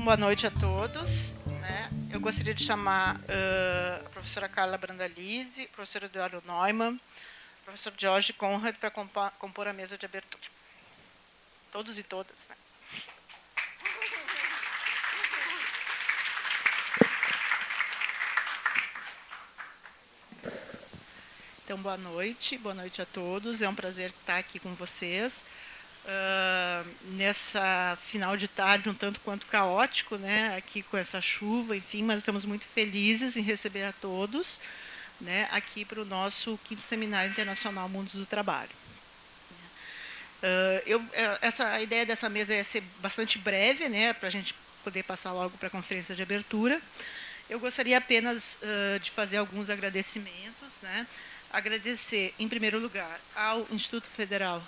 boa noite a todos. Né? Eu gostaria de chamar a professora Carla Brandalize, o professor Eduardo Neumann, o professor Jorge Conrad para compor a mesa de abertura. Todos e todas. Né? Então, boa noite a todos. É um prazer estar aqui com vocês. Nessa final de tarde um tanto quanto caótico, né, aqui com essa chuva, enfim, mas estamos muito felizes em receber a todos, né, aqui para o nosso 5º Seminário Internacional Mundos do Trabalho. A ideia dessa mesa é ser bastante breve, né, para a gente poder passar logo para a conferência de abertura. Eu gostaria apenas de fazer alguns agradecimentos, né, agradecer, em primeiro lugar, ao Instituto Federal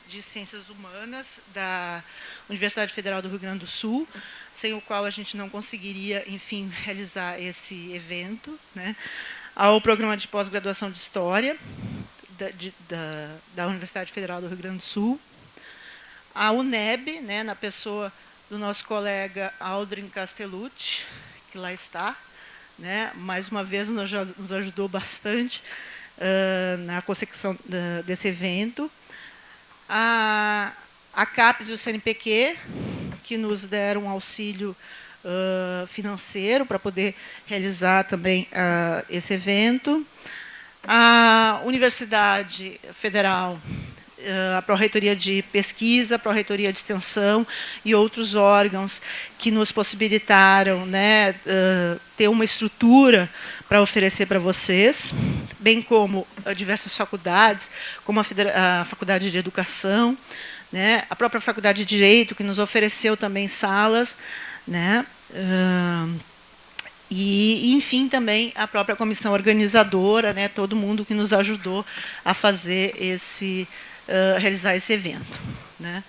de Ciências Humanas da Universidade Federal do Rio Grande do Sul, sem o qual a gente não conseguiria, enfim, realizar esse evento, né? Ao Programa de Pós-Graduação de História da Universidade Federal do Rio Grande do Sul, à UNEB, né, na pessoa do nosso colega Aldrin Castellucci, que lá está, né, mais uma vez nos ajudou bastante na consecução desse evento, a CAPES e o CNPq, que nos deram um auxílio financeiro para poder realizar também esse evento, a Universidade Federal, a Pró-Reitoria de Pesquisa, a Pró-Reitoria de Extensão e outros órgãos que nos possibilitaram, né, ter uma estrutura para oferecer para vocês, bem como diversas faculdades, como a Faculdade de Educação, né, a própria Faculdade de Direito, que nos ofereceu também salas, né, e, enfim, também a própria comissão organizadora, né, todo mundo que nos ajudou a fazer realizar esse evento. Né.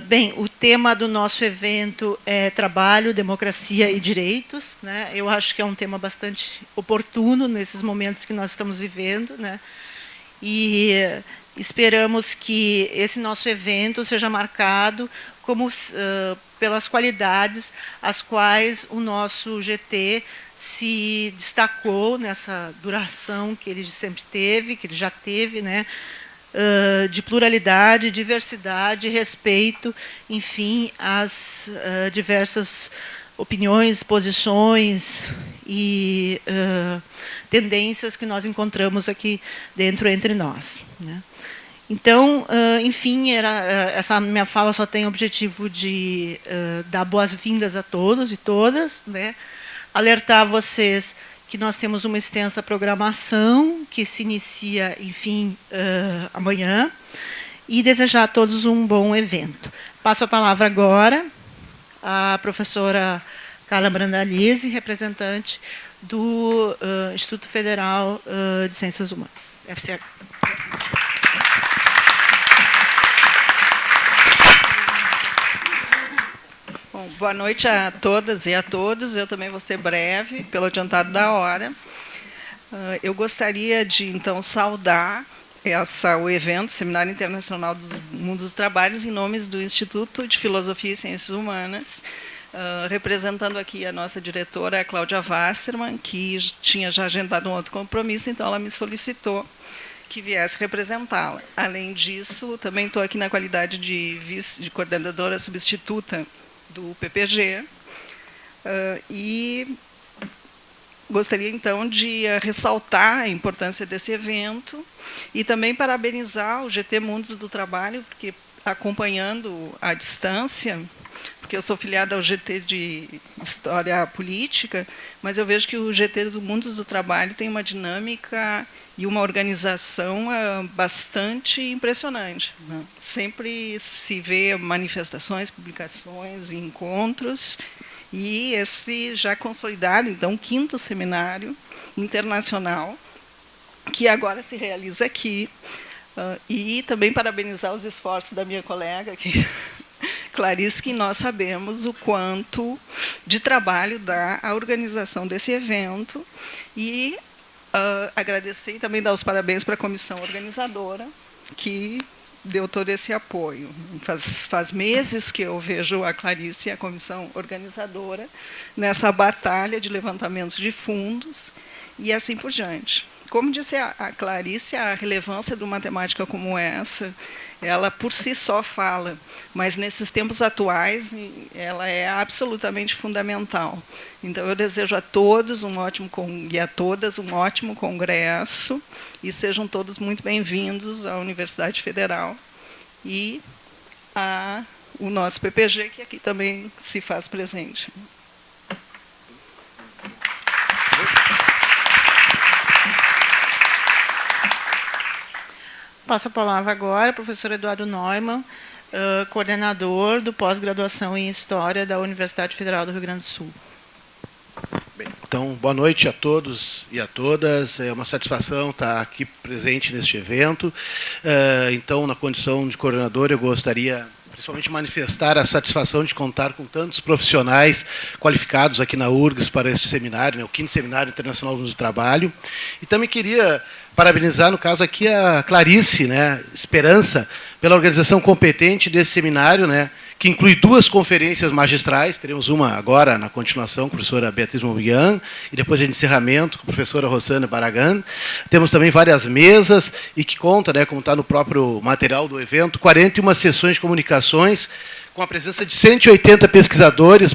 Bem, o tema do nosso evento é trabalho, democracia e direitos. Né? Eu acho que é um tema bastante oportuno nesses momentos que nós estamos vivendo. Né? E esperamos que esse nosso evento seja marcado pelas qualidades as quais o nosso GT se destacou nessa duração que ele sempre teve, que ele já teve, né? De pluralidade, diversidade, respeito, enfim, às diversas opiniões, posições e tendências que nós encontramos aqui dentro entre nós. Né? Então, enfim, essa minha fala só tem o objetivo de dar boas-vindas a todos e todas, né? Alertar vocês que nós temos uma extensa programação que se inicia, enfim, amanhã, e desejar a todos um bom evento. Passo a palavra agora à professora Carla Brandalize, representante do Instituto Federal de Ciências Humanas, FCH. Bom, boa noite a todas e a todos. Eu também vou ser breve, pelo adiantado da hora. Eu gostaria de, então, saudar o evento, Seminário Internacional dos Mundos dos Trabalhos, em nome do Instituto de Filosofia e Ciências Humanas, representando aqui a nossa diretora, a Cláudia Wasserman, que tinha já agendado um outro compromisso, então ela me solicitou que viesse representá-la. Além disso, também estou aqui na qualidade de coordenadora substituta do PPG, e gostaria, então, de ressaltar a importância desse evento e também parabenizar o GT Mundos do Trabalho, porque, acompanhando à distância, porque eu sou filiada ao GT de História Política, mas eu vejo que o GT do Mundos do Trabalho tem uma dinâmica e uma organização bastante impressionante. Né? Sempre se vê manifestações, publicações, encontros, e esse já consolidado, então, 5º Seminário Internacional, que agora se realiza aqui, e também parabenizar os esforços da minha colega, Clarice, que nós sabemos o quanto de trabalho dá a organização desse evento, e agradecer e também dar os parabéns para a comissão organizadora, que deu todo esse apoio. Faz meses que eu vejo a Clarice e a comissão organizadora nessa batalha de levantamento de fundos e assim por diante. Como disse a Clarice, a relevância de uma temática como essa, ela por si só fala, mas nesses tempos atuais ela é absolutamente fundamental. Então eu desejo a todos e a todas um ótimo congresso e sejam todos muito bem-vindos à Universidade Federal e o nosso PPG, que aqui também se faz presente. Passo a palavra agora ao professor Eduardo Neumann, coordenador do pós-graduação em História da Universidade Federal do Rio Grande do Sul. Bem, então, boa noite a todos e a todas. É uma satisfação estar aqui presente neste evento. Então, na condição de coordenador, eu gostaria principalmente manifestar a satisfação de contar com tantos profissionais qualificados aqui na URGS para este seminário, o 5º Seminário Internacional do Trabalho. E também queria parabenizar, no caso aqui, a Clarice, Esperança, pela organização competente desse seminário, que inclui 2 conferências magistrais. Teremos uma agora, na continuação, com a professora Beatriz Mobian, e depois de encerramento, com a professora Rosana Baragan. Temos também várias mesas, e que conta, como está no próprio material do evento, 41 sessões de comunicações, com a presença de 180 pesquisadores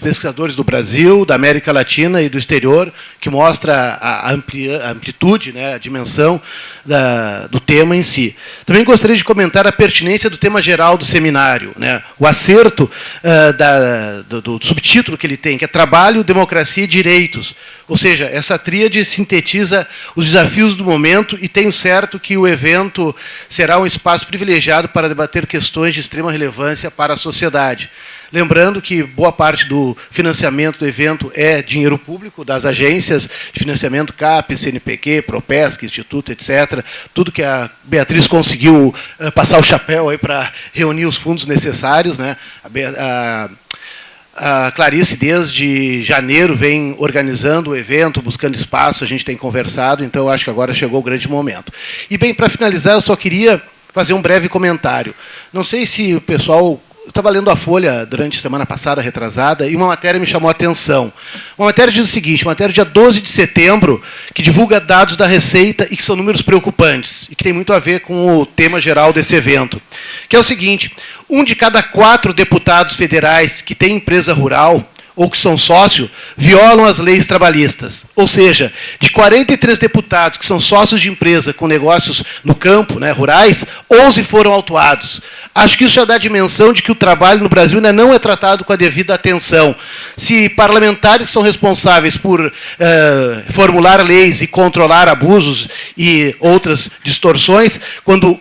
do Brasil, da América Latina e do exterior, que mostra a amplitude, a dimensão do tema em si. Também gostaria de comentar a pertinência do tema geral do seminário, o acerto do subtítulo que ele tem, que é Trabalho, Democracia e Direitos. Ou seja, essa tríade sintetiza os desafios do momento e tenho certo que o evento será um espaço privilegiado para debater questões de extrema relevância para a sociedade. Lembrando que boa parte do financiamento do evento é dinheiro público, das agências de financiamento CAPES, CNPq, Propesc, Instituto, etc. Tudo que a Beatriz conseguiu passar o chapéu aí para reunir os fundos necessários. A Clarice, desde janeiro, vem organizando o evento, buscando espaço, a gente tem conversado, então eu acho que agora chegou o grande momento. E, bem, para finalizar, eu só queria fazer um breve comentário. Não sei se o pessoal... Eu estava lendo a Folha durante a semana passada, retrasada, e uma matéria me chamou a atenção. Uma matéria diz o seguinte, uma matéria dia 12 de setembro, que divulga dados da Receita e que são números preocupantes, e que tem muito a ver com o tema geral desse evento, que é o seguinte: 1 de cada 4 deputados federais que tem empresa rural ou que são sócios, violam as leis trabalhistas. Ou seja, de 43 deputados que são sócios de empresa com negócios no campo, rurais, 11 foram autuados. Acho que isso já dá a dimensão de que o trabalho no Brasil ainda não é tratado com a devida atenção. Se parlamentares são responsáveis por formular leis e controlar abusos e outras distorções, quando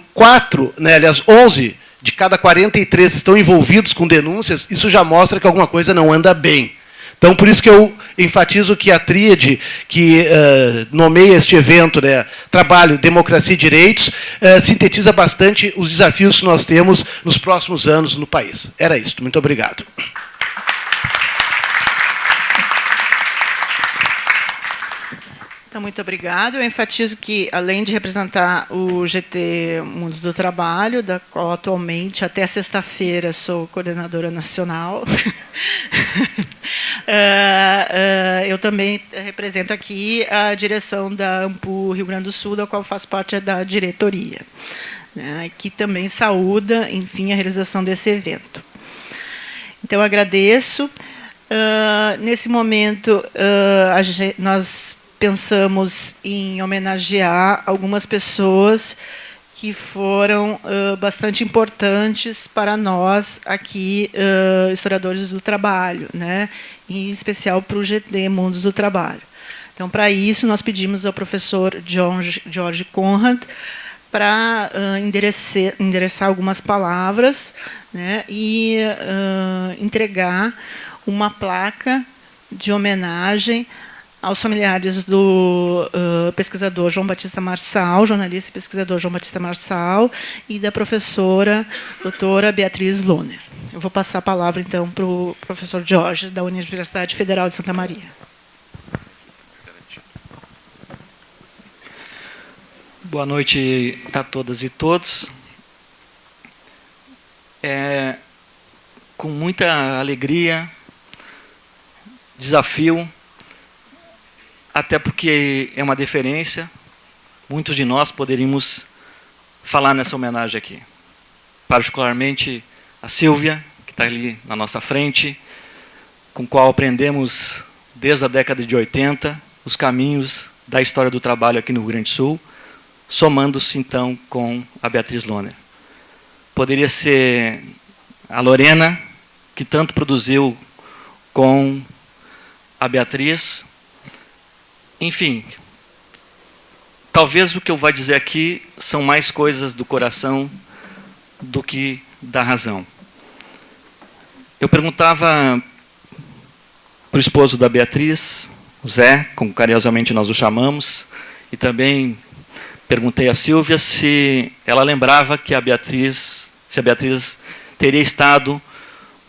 11 de cada 43 estão envolvidos com denúncias, isso já mostra que alguma coisa não anda bem. Então, por isso que eu enfatizo que a tríade que nomeia este evento, Trabalho, Democracia e Direitos, sintetiza bastante os desafios que nós temos nos próximos anos no país. Era isso. Muito obrigado. Então, muito obrigado. Eu enfatizo que, além de representar o GT Mundos do Trabalho, da qual atualmente, até sexta-feira, sou coordenadora nacional, eu também represento aqui a direção da AMPU Rio Grande do Sul, da qual faço parte da diretoria, que também saúda, enfim, a realização desse evento. Então, agradeço. Nesse momento, nós pensamos em homenagear algumas pessoas que foram bastante importantes para nós aqui, historiadores do trabalho, em especial para o GT Mundos do Trabalho. Então, para isso, nós pedimos ao professor George Conrad para endereçar algumas palavras, e entregar uma placa de homenagem aos familiares do pesquisador João Batista Marçal, jornalista e pesquisador João Batista Marçal, e da professora doutora Beatriz Lohner. Eu vou passar a palavra, então, para o professor Jorge, da Universidade Federal de Santa Maria. Boa noite a todas e todos. com muita alegria, desafio, até porque é uma deferência, muitos de nós poderíamos falar nessa homenagem aqui. Particularmente a Sílvia, que está ali na nossa frente, com a qual aprendemos desde a década de 80 os caminhos da história do trabalho aqui no Rio Grande do Sul, somando-se então com a Beatriz Lohner. Poderia ser a Lorena, que tanto produziu com a Beatriz. Enfim, talvez o que eu vou dizer aqui são mais coisas do coração do que da razão. Eu perguntava para o esposo da Beatriz, o Zé, como carinhosamente nós o chamamos, e também perguntei a Sílvia se ela lembrava que a Beatriz teria estado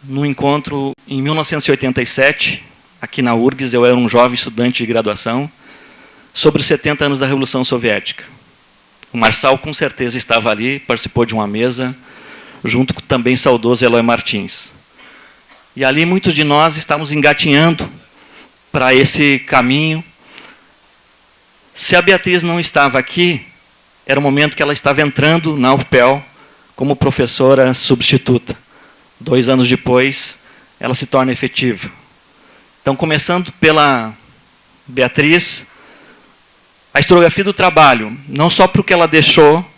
no encontro em 1987, aqui na URGS. Eu era um jovem estudante de graduação, sobre os 70 anos da Revolução Soviética. O Marçal, com certeza, estava ali, participou de uma mesa, junto com também o saudoso Eloy Martins. E ali muitos de nós estávamos engatinhando para esse caminho. Se a Beatriz não estava aqui, era o momento que ela estava entrando na UFPEL como professora substituta. 2 anos depois, ela se torna efetiva. Então, começando pela Beatriz, a historiografia do trabalho, não só porque ela deixou,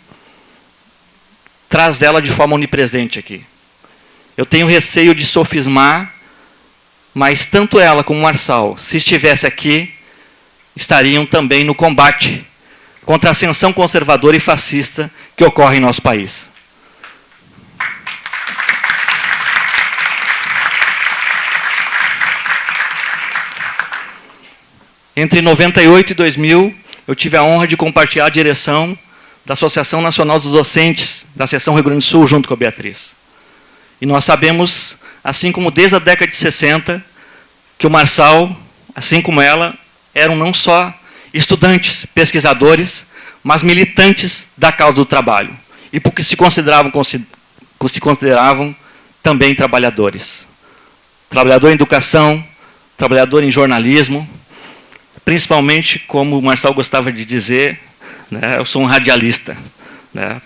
traz ela de forma onipresente aqui. Eu tenho receio de sofismar, mas tanto ela como o Marçal, se estivesse aqui, estariam também no combate contra a ascensão conservadora e fascista que ocorre em nosso país. Entre 98 e 2000, eu tive a honra de compartilhar a direção da Associação Nacional dos Docentes da Seção Rio Grande do Sul, junto com a Beatriz. E nós sabemos, assim como desde a década de 60, que o Marçal, assim como ela, eram não só estudantes, pesquisadores, mas militantes da causa do trabalho. E porque se consideravam também trabalhadores. Trabalhador em educação, trabalhador em jornalismo, principalmente, como o Marçal gostava de dizer, né, eu sou um radialista. Né.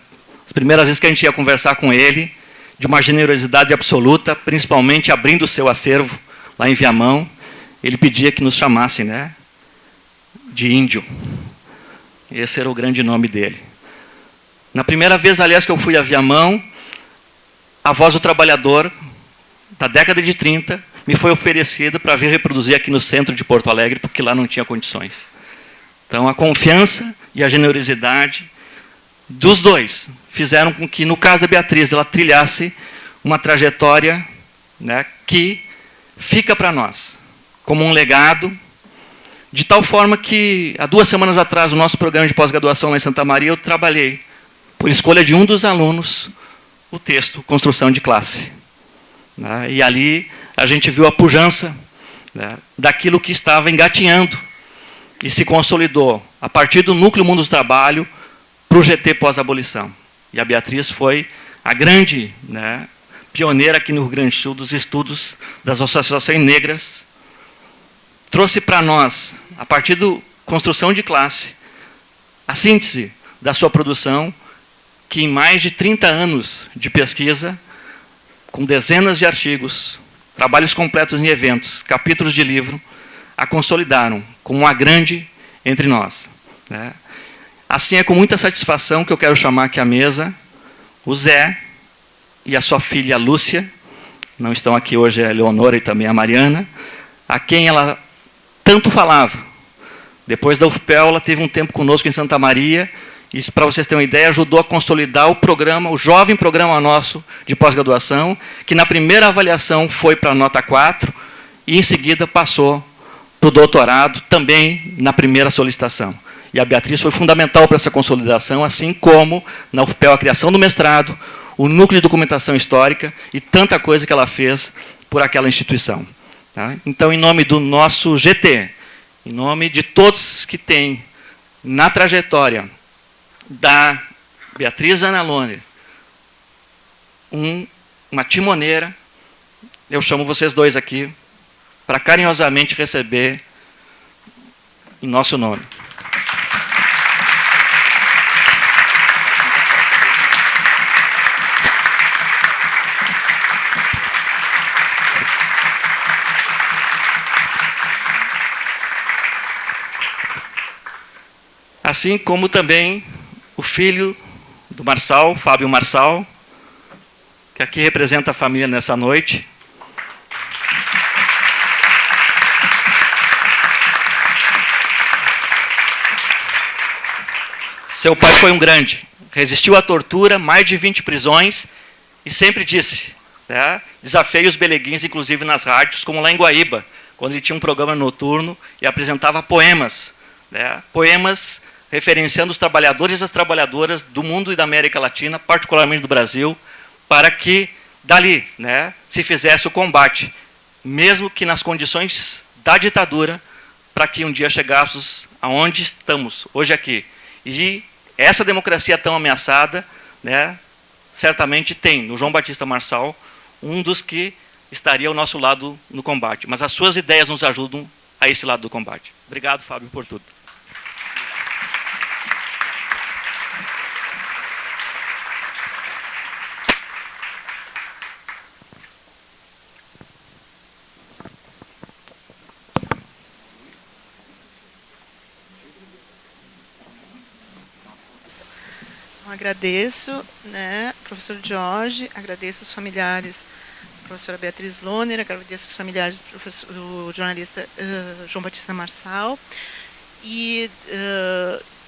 As primeiras vezes que a gente ia conversar com ele, de uma generosidade absoluta, principalmente abrindo o seu acervo lá em Viamão, ele pedia que nos chamassem, né, de índio. Esse era o grande nome dele. Na primeira vez, aliás, que eu fui a Viamão, a Voz do Trabalhador, da década de 30, me foi oferecida para vir reproduzir aqui no centro de Porto Alegre, porque lá não tinha condições. Então, a confiança e a generosidade dos dois fizeram com que, no caso da Beatriz, ela trilhasse uma trajetória, né, que fica para nós como um legado, de tal forma que, há 2 semanas atrás, no nosso programa de pós-graduação lá em Santa Maria, eu trabalhei, por escolha de um dos alunos, o texto Construção de Classe. Né, e ali a gente viu a pujança, né, daquilo que estava engatinhando e se consolidou a partir do núcleo Mundo do Trabalho para o GT pós-abolição. E a Beatriz foi a grande, né, pioneira aqui no Rio Grande do Sul dos estudos das associações negras. Trouxe para nós, a partir da construção de classe, a síntese da sua produção, que em mais de 30 anos de pesquisa, com dezenas de artigos, trabalhos completos em eventos, capítulos de livro, a consolidaram como uma grande entre nós. Né? Assim é com muita satisfação que eu quero chamar aqui à mesa o Zé e a sua filha Lúcia, não estão aqui hoje a Leonora e também a Mariana, a quem ela tanto falava. Depois da UFPEL, ela teve um tempo conosco em Santa Maria, e, para vocês terem uma ideia, ajudou a consolidar o programa, o jovem programa nosso de pós-graduação, que na primeira avaliação foi para a nota 4, e em seguida passou para o doutorado, também na primeira solicitação. E a Beatriz foi fundamental para essa consolidação, assim como na UFPEL a criação do mestrado, o núcleo de documentação histórica e tanta coisa que ela fez por aquela instituição. Tá? Então, em nome do nosso GT, em nome de todos que têm na trajetória da Beatriz Ana Lohner uma timoneira, eu chamo vocês dois aqui para carinhosamente receber em nosso nome. Assim como também o filho do Marçal, Fábio Marçal, que aqui representa a família nessa noite. Seu pai foi um grande, resistiu à tortura, mais de 20 prisões, e sempre disse, né, desafiei os beleguins, inclusive nas rádios, como lá em Guaíba, quando ele tinha um programa noturno e apresentava poemas, né, poemas referenciando os trabalhadores e as trabalhadoras do mundo e da América Latina, particularmente do Brasil, para que dali, né, se fizesse o combate, mesmo que nas condições da ditadura, para que um dia chegássemos aonde estamos, hoje aqui. E essa democracia tão ameaçada, né, certamente tem no João Batista Marçal um dos que estaria ao nosso lado no combate. Mas as suas ideias nos ajudam a esse lado do combate. Obrigado, Fábio, por tudo. Agradeço, né, professor Jorge, agradeço os familiares da professora Beatriz Lohner, agradeço os familiares do jornalista João Batista Marçal, e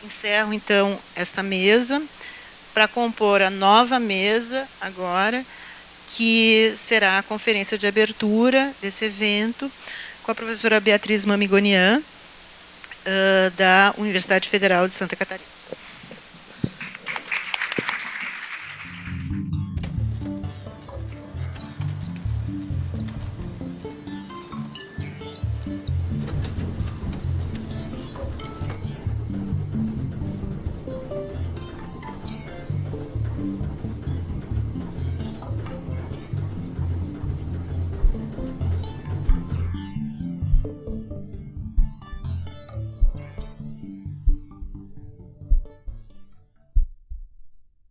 encerro, então, esta mesa, para compor a nova mesa, agora, que será a conferência de abertura desse evento, com a professora Beatriz Mamigonian, da Universidade Federal de Santa Catarina.